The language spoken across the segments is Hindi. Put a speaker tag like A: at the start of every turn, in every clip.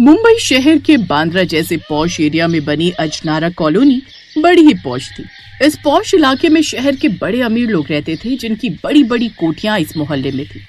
A: मुंबई शहर के बांद्रा जैसे पॉश एरिया में बनी अजनारा कॉलोनी बड़ी ही पॉश थी। इस पॉश इलाके में शहर के बड़े अमीर लोग रहते थे, जिनकी बड़ी बड़ी कोठियां इस मोहल्ले में थी।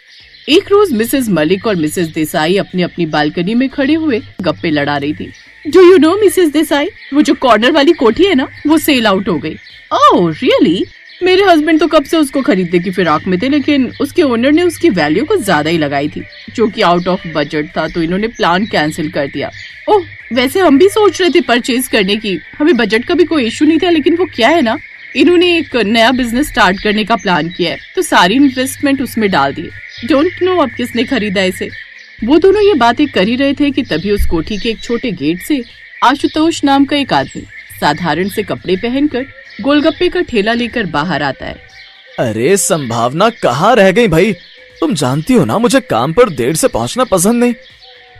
A: एक रोज मिसेस मलिक और मिसेस देसाई अपनी अपनी बालकनी में खड़े हुए गप्पे लड़ा रही थी। Do you know Mrs Desai, वो जो कॉर्नर वाली कोठी है ना, वो सेल आउट हो गई। Oh really? मेरे हस्बैंड तो कब से उसको खरीदने की फिराक में थे, लेकिन उसके ओनर ने उसकी वैल्यू कुछ ज्यादा ही लगाई थी, जो कि आउट ऑफ बजट था, तो इन्होंने प्लान कैंसिल कर दिया। ओह वैसे हम भी सोच रहे थे परचेज करने की, हमें बजट का भी कोई इशू नहीं था, लेकिन वो क्या है ना, इन्होंने एक नया बिजनेस स्टार्ट करने का प्लान किया है, तो सारी इन्वेस्टमेंट उसमें डाल दी। डोंट नो अब किसने खरीदा इसे। वो दोनों ये बातें कर ही रहे थे कि तभी उस कोठी के एक छोटे गेट से आशुतोष नाम का एक आदमी साधारण से कपड़े पहनकर गोलगप्पे का ठेला लेकर बाहर आता है।
B: अरे संभावना कहाँ रह गई भाई? तुम जानती हो ना, मुझे काम पर देर से पहुँचना पसंद नहीं।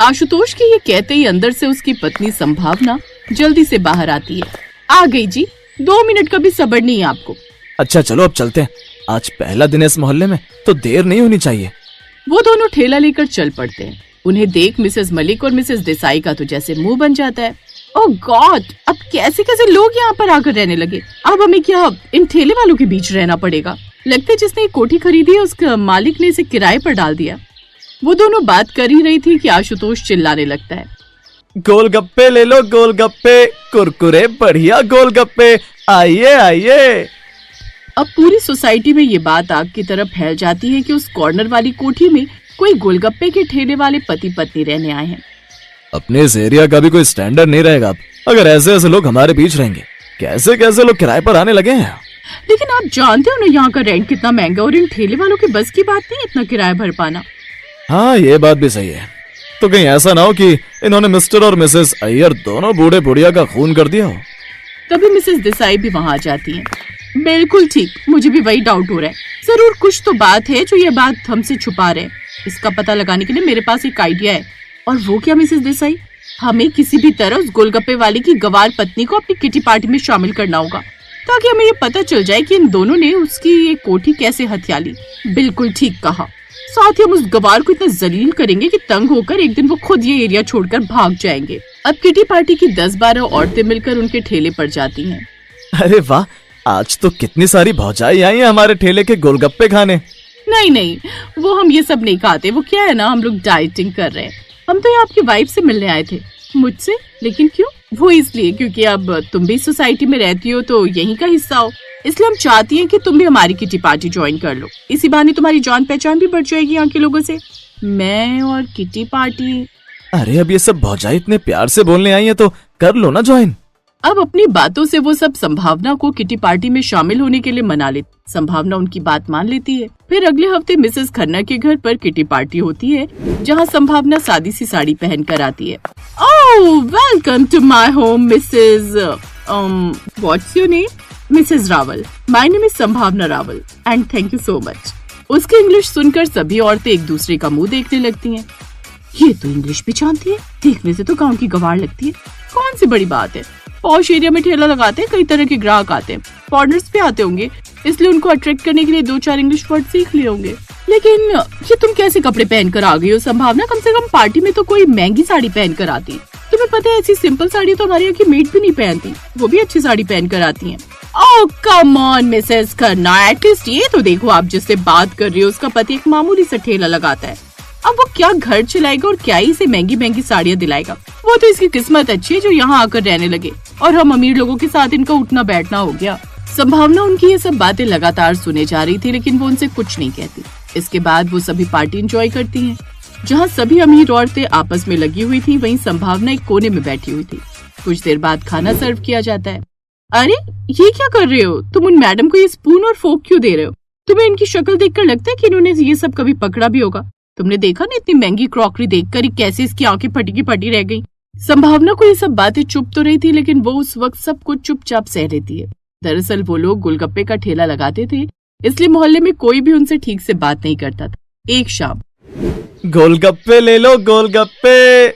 A: आशुतोष के ये कहते ही अंदर से उसकी पत्नी संभावना जल्दी से बाहर आती है। आ गई जी, 2 मिनट का भी सब्र नहीं है आपको।
B: अच्छा चलो अब चलते हैं, आज पहला दिन है इस मोहल्ले में, तो देर नहीं होनी चाहिए।
A: वो दोनों ठेला लेकर चल पड़ते हैं। उन्हें देख मिसेस मलिक और मिसेस देसाई का तो जैसे मुंह बन जाता है। ओह गॉड, अब कैसे कैसे लोग यहाँ पर आकर रहने लगे। अब हमें क्या इन ठेले वालों के बीच रहना पड़ेगा? लगता है जिसने एक कोठी खरीदी है उसका मालिक ने इसे किराए पर डाल दिया। वो दोनों बात कर ही रही थी कि आशुतोष चिल्लाने लगता है,
B: गोलगप्पे ले लो, गोलगप्पे, कुरकुरे बढ़िया गोलगप्पे, आइए आइए।
A: अब पूरी सोसाइटी में ये बात आग की तरह फैल जाती है कि उस कॉर्नर वाली कोठी में कोई गोलगप्पे के ठेले वाले पति पत्नी रहने आए हैं।
B: अपने इस एरिया का भी कोई स्टैंडर्ड नहीं रहेगा अब, अगर ऐसे ऐसे लोग हमारे बीच रहेंगे। कैसे कैसे लोग किराए पर आने लगे हैं।
A: लेकिन आप जानते हो ना यहाँ का रेंट कितना महंगा, और इन ठेले वालों के बस की बात नहीं इतना किराया भर पाना।
B: हाँ ये बात भी सही है। तो कहीं ऐसा ना हो कि इन्होंने मिस्टर और मिसेस अय्यर दोनों बूढ़े बुढ़िया का खून कर दिया हो।
A: तभी मिसेस देसाई भी वहाँ आ जाती है। बिल्कुल ठीक, मुझे भी वही डाउट हो रहा है। जरूर कुछ तो बात है जो ये बात हमसे छुपा रहे। इसका पता लगाने के लिए मेरे पास एक आइडिया है। और वो क्या मिसेस देसाई? हमें किसी भी तरह उस गोलगप्पे वाले की गवार पत्नी को अपनी किटी पार्टी में शामिल करना होगा, ताकि हमें ये पता चल जाए कि इन दोनों ने उसकी ये कोठी कैसे हथिया ली। बिल्कुल ठीक कहा। साथ ही हम उस गवार को इतना जलील करेंगे कि तंग होकर एक दिन वो खुद ये एरिया छोड़कर भाग जाएंगे। अब किटी पार्टी की 10-12 औरतें मिलकर उनके ठेले पर जाती हैं।
B: अरे वाह, आज तो कितनी सारी भौजाई आई हैं हमारे ठेले के गोलगप्पे खाने।
A: नहीं, वो हम ये सब नहीं खाते। वो क्या है ना, हम लोग डाइटिंग कर रहे हैं। हम तो यहाँ आपकी वाइफ से मिलने आए थे। मुझसे? लेकिन क्यों? वो इसलिए क्योंकि अब तुम भी सोसाइटी में रहती हो तो यहीं का हिस्सा हो, इसलिए हम चाहती हैं कि तुम भी हमारी किटी पार्टी ज्वाइन कर लो। इसी बहाने तुम्हारी जान पहचान भी बढ़ जाएगी यहाँ के लोगों से। मैं और किटी पार्टी।
B: अरे अब ये सब भौजाई इतने प्यार से बोलने आई है तो कर लो ना ज्वाइन।
A: अब अपनी बातों से वो सब संभावना को किटी पार्टी में शामिल होने के लिए मना लेती। संभावना उनकी बात मान लेती है। फिर अगले हफ्ते मिसेस खन्ना के घर पर किटी पार्टी होती है, जहाँ संभावना सादी सी साड़ी पहन कर आती है। Oh welcome to my home Mrs what's your name? Mrs Rawal. My name is Sambhavna Rawal and thank you so much. उसकी इंग्लिश सुनकर सभी औरतें एक दूसरे का मुंह देखने लगती हैं। ये तो इंग्लिश भी जानती है, देखने से तो गाँव की गवार लगती है। कौन सी बड़ी बात है, पॉश एरिया में ठेला लगाते हैं, कई तरह के ग्राहक आते हैं, फॉरेनर्स भी आते होंगे, इसलिए उनको अट्रैक्ट करने के लिए 2-4 इंग्लिश वर्ड सीख लिए होंगे। लेकिन ये तुम कैसे कपड़े पहनकर आ गई हो संभावना? कम से कम पार्टी में तो कोई महंगी साड़ी पहनकर आती। तुम्हें पता है ऐसी सिंपल साड़ी तो हमारे यहाँ की मेड भी नहीं पहनती, वो भी अच्छी साड़ी पहनकर आती है। Oh come on Mrs Khanna, at least ये तो देखो, आप जिससे बात कर रही हो उसका पति एक मामूली सा ठेला लगाता है। अब वो क्या घर चलाएगा और क्या ही इसे महंगी महंगी साड़ियाँ दिलाएगा। वो तो इसकी किस्मत अच्छी है जो यहाँ आकर रहने लगे, और हम अमीर लोगों के साथ इनका उठना बैठना हो गया। संभावना उनकी ये सब बातें लगातार सुने जा रही थी, लेकिन वो उनसे कुछ नहीं कहती। इसके बाद वो सभी पार्टी एंजॉय करती हैं। जहाँ सभी अमीर औरतें आपस में लगी हुई थी, वहीं संभावना एक कोने में बैठी हुई थी। कुछ देर बाद खाना सर्व किया जाता है। अरे ये क्या कर रहे हो तुम? उन मैडम को ये स्पून और फोक क्यों दे रहे हो? तुम्हें इनकी शक्ल देखकर लगता है कि इन्होंने ये सब कभी पकड़ा भी होगा। तुमने देखा ना इतनी महंगी क्रॉकरी देखकर ही कैसे इसकी आंखें फटी की फटी रह गई। संभावना को ये सब बातें चुप तो रही थी, लेकिन वो उस वक्त सब कुछ चुपचाप सह लेती है। दरअसल वो लोग गोलगप्पे का ठेला लगाते थे, इसलिए मोहल्ले में कोई भी उनसे ठीक से बात नहीं करता था। एक शाम,
B: गोलगप्पे ले लो गोलगप्पे।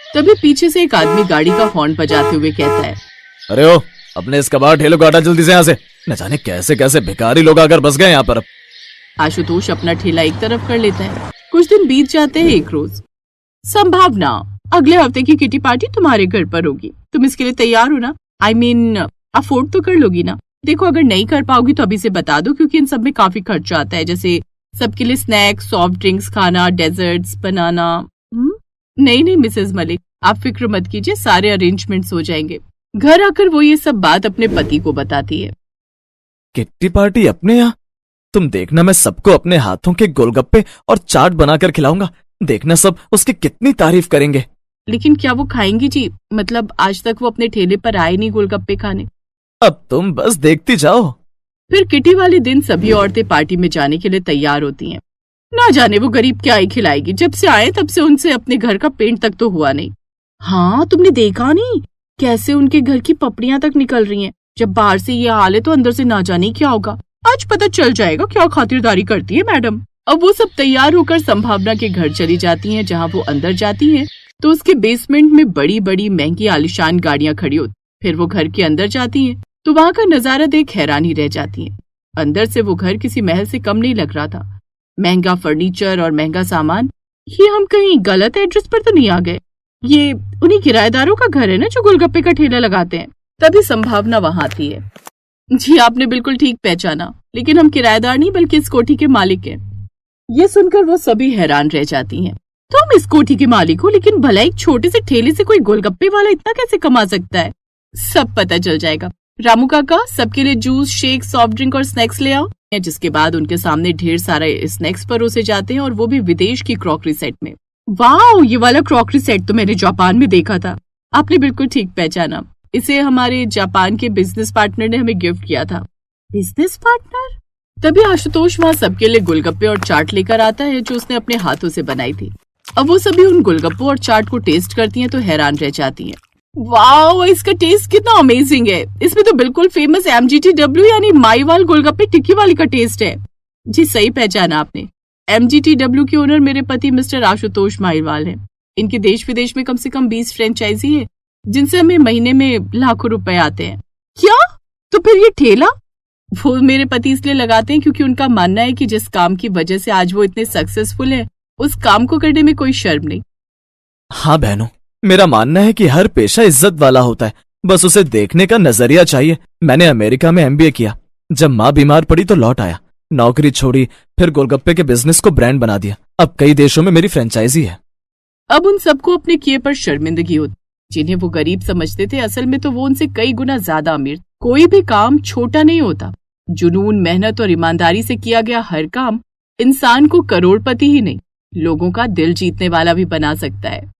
A: तभी पीछे से एक आदमी गाड़ी का हॉर्न बजाते हुए कहता है,
B: अरे ओ, अपने इस कबाड़ ठेले को हटा जल्दी से यहाँ से। न जाने कैसे कैसे भिखारी लोग आकर बस गए यहाँ पर।
A: आशुतोष अपना ठेला एक तरफ कर लेता है। कुछ दिन बीत जाते हैं। एक रोज, संभावना अगले हफ्ते की किटी पार्टी तुम्हारे घर पर होगी, तुम इसके लिए तैयार हो ना? आई मीन अफोर्ड तो कर लोगी ना? देखो अगर नहीं कर पाओगी तो अभी से बता दो, क्योंकि इन सब में काफी खर्चा आता है, जैसे सबके लिए स्नैक्स, सॉफ्ट ड्रिंक्स, खाना, डेजर्ट्स बनाना। नहीं मिसेस मलिक, आप फिक्र मत कीजिए, सारे अरेंजमेंट्स हो जाएंगे। घर आकर वो ये सब बात अपने पति को बताती है।
B: किट्टी पार्टी अपने यहाँ? तुम देखना, मैं सबको अपने हाथों के गोलगप्पे और चाट बनाकर खिलाऊंगा। देखना सब उसकी कितनी तारीफ करेंगे।
A: लेकिन क्या वो खाएंगी जी? मतलब आज तक वो अपने ठेले पर आए नहीं गोलगप्पे खाने।
B: अब तुम बस देखती जाओ।
A: फिर किटी वाले दिन सभी औरतें पार्टी में जाने के लिए तैयार होती हैं। ना जाने वो गरीब क्या ही खिलाएगी, जब से आए तब से उनसे अपने घर का पेंट तक तो हुआ नहीं। हाँ, तुमने देखा नहीं कैसे उनके घर की पपड़ियां तक निकल रही हैं? जब बाहर से ये हाल है तो अंदर से ना जाने क्या होगा। आज पता चल जाएगा क्या खातिरदारी करती है मैडम। अब वो सब तैयार होकर संभावना के घर चली जाती हैं। जहाँ वो अंदर जाती हैं तो उसके बेसमेंट में बड़ी बड़ी महंगी आलिशान गाड़ियां खड़ी होती। फिर वो घर के अंदर जाती हैं तो वहाँ का नजारा देख हैरानी रह जाती है। अंदर से वो घर किसी महल से कम नहीं लग रहा था। महंगा फर्नीचर और महंगा सामान। ये हम कहीं गलत एड्रेस पर तो नहीं आ गए? ये उन्हीं किराएदारों का घर है ना जो गोलगप्पे का ठेला लगाते हैं? तभी संभावना वहाँ आती है। जी आपने बिल्कुल ठीक पहचाना, लेकिन हम किराएदार नहीं बल्कि इस कोठी के मालिक हैं। ये सुनकर वो सभी हैरान रह जाती हैं। तुम इस कोठी के मालिक हो, लेकिन भला एक छोटे से ठेले से कोई गोलगप्पे वाला इतना कैसे कमा सकता है? सब पता चल जाएगा। रामू काका, सबके लिए जूस, शेक, सॉफ्ट ड्रिंक और स्नैक्स ले आओ। जिसके बाद उनके सामने ढेर सारे स्नैक्स परोसे जाते हैं, और वो भी विदेश की क्रॉकरी सेट में। वाह, ये वाला क्रॉकरी सेट तो मैंने जापान में देखा था। आपने बिल्कुल ठीक पहचाना, इसे हमारे जापान के बिजनेस पार्टनर ने हमें गिफ्ट किया था। Business partner? तभी आशुतोष वहाँ सबके लिए गोलगप्पे और चाट लेकर आता है जो उसने अपने हाथों से बनाई थी। अब वो सभी उन गोलगप्पों और चाट को टेस्ट करती हैं तो हैरान रह जाती हैं। वाह, इसका टेस्ट कितना अमेजिंग है। इसमें तो बिल्कुल फेमस MGTW यानी माईवाल गोलगप्पे टिक्की वाली का टेस्ट है। जी सही पहचाना आपने। MGTW के ओनर मेरे पति मिस्टर आशुतोष माईवाल हैं। इनके देश विदेश में कम से कम 20 फ्रेंचाइजी है, जिनसे हमें महीने में लाखों रुपए आते हैं। क्या? तो फिर ये ठेला वो मेरे पति इसलिए लगाते हैं क्योंकि उनका मानना है कि जिस काम की वजह से आज वो इतने सक्सेसफुल है, उस काम को करने में कोई शर्म नहीं।
B: हाँ बहनों, मेरा मानना है कि हर पेशा इज्जत वाला होता है, बस उसे देखने का नजरिया चाहिए। मैंने अमेरिका में MBA किया, जब माँ बीमार पड़ी तो लौट आया, नौकरी छोड़ी, फिर गोलगप्पे के बिजनेस को ब्रांड बना दिया। अब कई देशों में मेरी फ्रेंचाइजी है।
A: अब उन सबको अपने किए पर शर्मिंदगी होती। जिन्हें वो गरीब समझते थे, असल में तो वो उनसे कई गुना ज्यादा अमीर। कोई भी काम छोटा नहीं होता। जुनून, मेहनत और ईमानदारी से किया गया हर काम इंसान को करोड़पति ही नहीं, लोगों का दिल जीतने वाला भी बना सकता है।